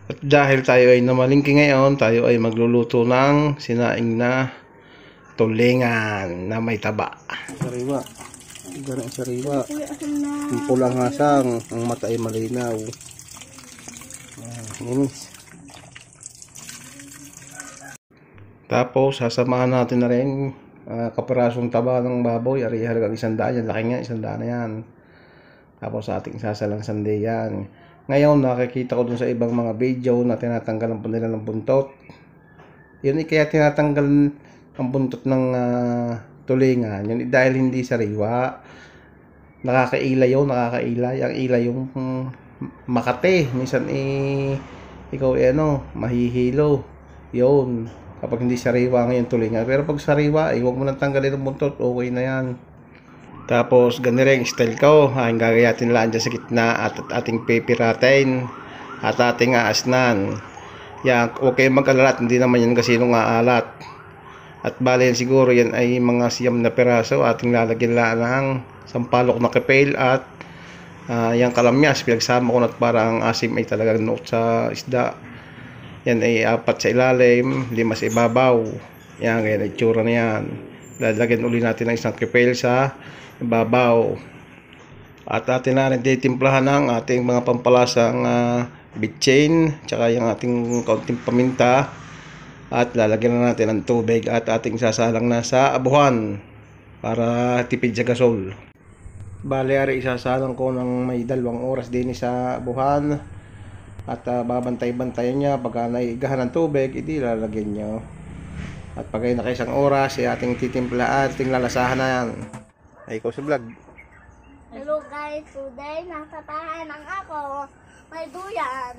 At dahil tayo ay namalingki ngayon, tayo ay magluluto ng sinaing na tulingan na may taba. Sariwa. Ganang sariwa. Ang pulang hasang, ang mata ay malinaw. Ninis. Tapos sasamahan natin na rin kaparasong taba ng baboy. Ari halagang 100 yan. Laki nga, 100 na yan. Tapos ating sasalang sande yan. Ngayon nakikita ko dun sa ibang mga video na tinatanggalan pa nila ng buntot. Yun kaya tinatanggal ang buntot ng tulingan. Yun dahil hindi sariwa. Nakakaila yun, nakakaila. Ang ila yung makate. Minsan ikaw mahihilo. Yun. Kapag hindi sariwa ngayon tulingan. Pero pag sariwa, huwag mo nang tanggalin ang buntot. Okay na yan. Tapos ganire ang style ko, ang gagayatin lang dyan sa gitna at ating pipiratin at ating aasnan. Yan, huwag kayong mag-alala at hindi naman yan kasi nung aalat. At bale yan siguro yan ay mga siyam na piraso ating lalagyan lang ng sampalok na kepel at yung kalamyas. Pinagsama ko na para ang asim ay talagang noot sa isda. Yan ay 4 sa ilalim, 5 sa ibabaw. Yan, ganyan ay tsura na yan. Lalagyan uli natin ng isang kepel sa ibabaw. At atin na rin titimplahan ng ating mga pampalasang bitchin, tsaka yung ating kaunting paminta. At lalagyan na natin ng tubig at ating sasalang na sa abuhan para tipid sa gasol. Bale, ari isasalang ko ng may 2 oras din sa abuhan. At babantay-bantayan niya pagka naigahan ng tubig, hindi lalagyan nyo. At pag ay naka 1 oras, ating titimpla at ating lalasahan na yan. Ay, ikaw sa vlog. Hello guys, today nasa tahanan ako. May duyan.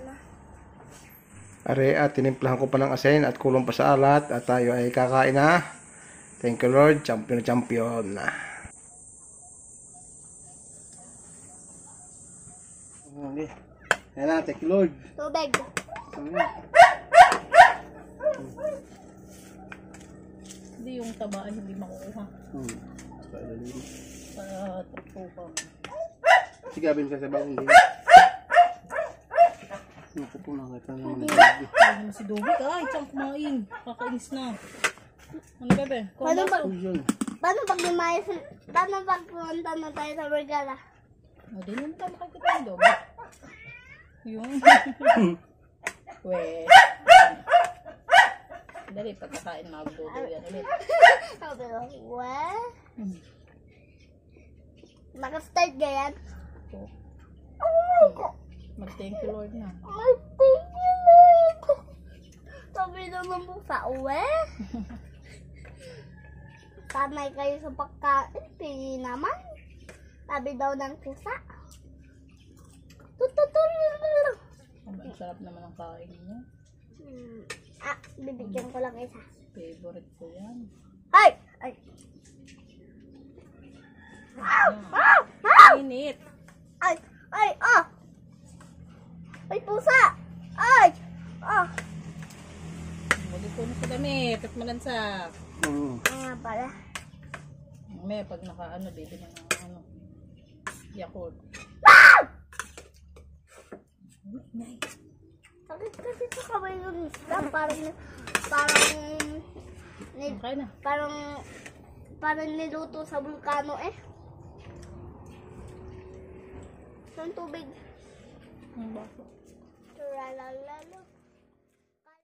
Are, at tinimplahan ko pa ng asin at kulong pa sa alat at tayo ay kakain na. Thank you Lord, champion na champion. Okay. Ayan na, thank you Lord. Tubig. Hindi yung taba ay hindi makukuha. Para tupo pa. Sigabin ka sa bagong din. Naku po na kita naman. Hindi mo si Dobik. Ay, siyang kumain. Kakainis na. Ano ba ba? Paano pag pumunta na tayo sa Vergara? O, di naman tayo makikita yung Dobik. Yung. Weh. Dali, pagkakain magdodo yan ulit. Sabi ko, what? Naka-start ganyan? Oh my God! Mag-thank you Lord na. Thank you Lord! Sabi naman po sa uwe. Sanay kayo sa pagkain, pili naman. Sabi daw ng pusa. Tututulul! Ang sarap naman ang kain niyo. Bibigyan ko lang isa. Favorite ko yan. Ay! Ay! Init. Ay! Ay! Oh! Ay, pusa! Ay! Oh! Muli ko na sa damit at malansak. Nga pala. May pag naka-ano, bibili ng Yakult. Nice. Sakit kasi sa kamay ng isda. Okay na. Parang niluto sa bulkano eh. Saan tubig? Ang baso. Turalala.